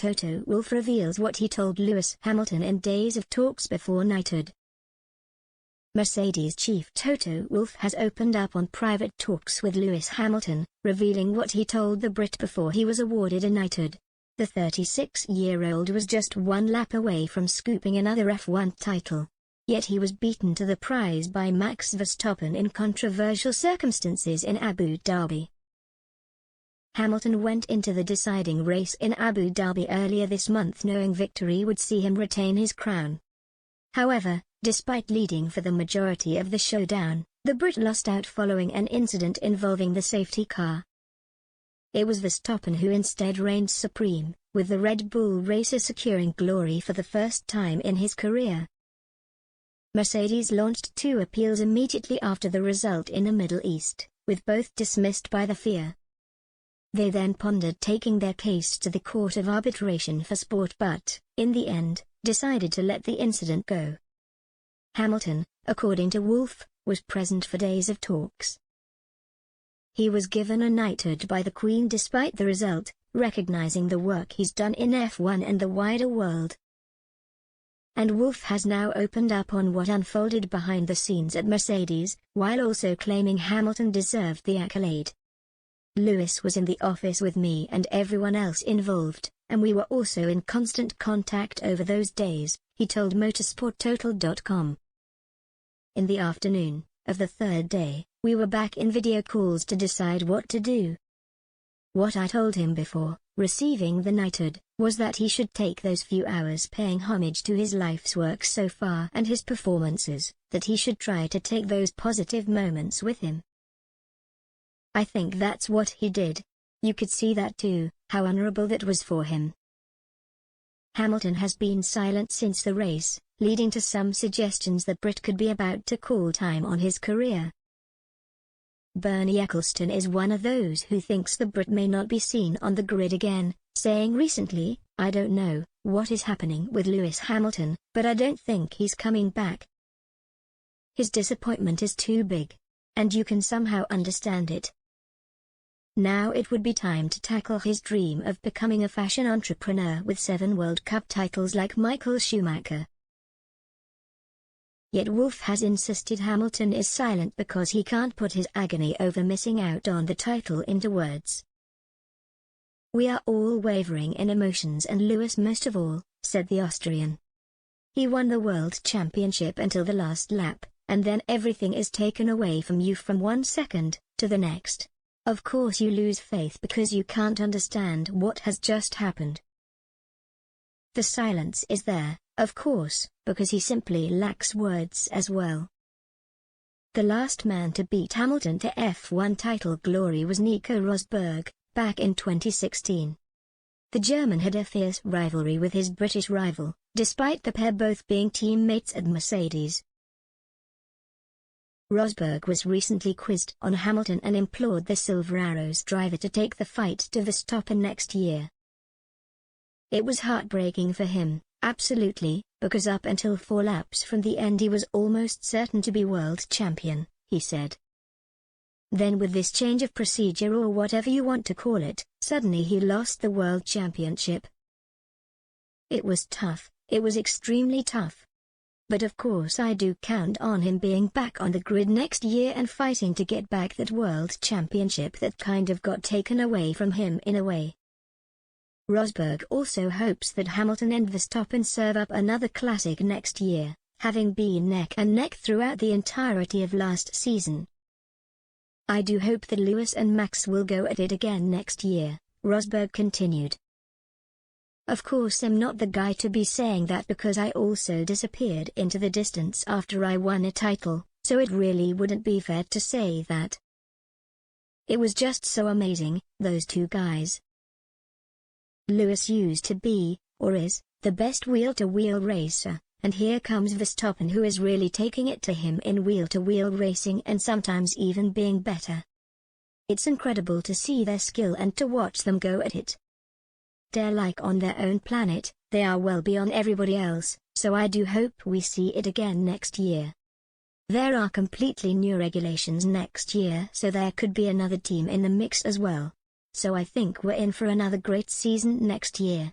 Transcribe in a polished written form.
Toto Wolff reveals what he told Lewis Hamilton in days of talks before knighthood. Mercedes chief Toto Wolff has opened up on private talks with Lewis Hamilton, revealing what he told the Brit before he was awarded a knighthood. The 36-year-old was just one lap away from scooping another F1 title. Yet he was beaten to the prize by Max Verstappen in controversial circumstances in Abu Dhabi. Hamilton went into the deciding race in Abu Dhabi earlier this month knowing victory would see him retain his crown. However, despite leading for the majority of the showdown, the Brit lost out following an incident involving the safety car. It was Verstappen who instead reigned supreme, with the Red Bull racer securing glory for the first time in his career. Mercedes launched 2 appeals immediately after the result in the Middle East, with both dismissed by the FIA. They then pondered taking their case to the Court of Arbitration for Sport but, in the end, decided to let the incident go. Hamilton, according to Wolff, was present for days of talks. He was given a knighthood by the Queen despite the result, recognizing the work he's done in F1 and the wider world. And Wolff has now opened up on what unfolded behind the scenes at Mercedes, while also claiming Hamilton deserved the accolade. Lewis was in the office with me and everyone else involved, and we were also in constant contact over those days, he told motorsporttotal.com. In the afternoon of the 3rd day, we were back in video calls to decide what to do. What I told him before receiving the knighthood was that he should take those few hours paying homage to his life's work so far and his performances, that he should try to take those positive moments with him. I think that's what he did. You could see that too, how honorable that was for him. Hamilton has been silent since the race, leading to some suggestions that Brit could be about to call time on his career. Bernie Ecclestone is one of those who thinks the Brit may not be seen on the grid again, saying recently, "I don't know what is happening with Lewis Hamilton, but I don't think he's coming back. His disappointment is too big. And you can somehow understand it. Now it would be time to tackle his dream of becoming a fashion entrepreneur with 7 World Cup titles like Michael Schumacher." Yet Wolff has insisted Hamilton is silent because he can't put his agony over missing out on the title into words. "We are all wavering in emotions and Lewis most of all," said the Austrian. "He won the World Championship until the last lap, and then everything is taken away from you from 1 second to the next. Of course you lose faith because you can't understand what has just happened. The silence is there, of course, because he simply lacks words as well." The last man to beat Hamilton to F1 title glory was Nico Rosberg, back in 2016. The German had a fierce rivalry with his British rival, despite the pair both being teammates at Mercedes. Rosberg was recently quizzed on Hamilton and implored the Silver Arrows driver to take the fight to Verstappen next year. "It was heartbreaking for him, absolutely, because up until 4 laps from the end he was almost certain to be world champion," he said. "Then with this change of procedure or whatever you want to call it, suddenly he lost the world championship. It was tough, it was extremely tough. But of course I do count on him being back on the grid next year and fighting to get back that world championship that kind of got taken away from him in a way." Rosberg also hopes that Hamilton and Verstappen serve up another classic next year, having been neck and neck throughout the entirety of last season. "I do hope that Lewis and Max will go at it again next year," Rosberg continued. "Of course I'm not the guy to be saying that because I also disappeared into the distance after I won a title, so it really wouldn't be fair to say that. It was just so amazing, those 2 guys. Lewis used to be, or is, the best wheel-to-wheel racer, and here comes Verstappen who is really taking it to him in wheel-to-wheel racing and sometimes even being better. It's incredible to see their skill and to watch them go at it. They're like on their own planet, they are well beyond everybody else, so I do hope we see it again next year. There are completely new regulations next year, so there could be another team in the mix as well. So I think we're in for another great season next year."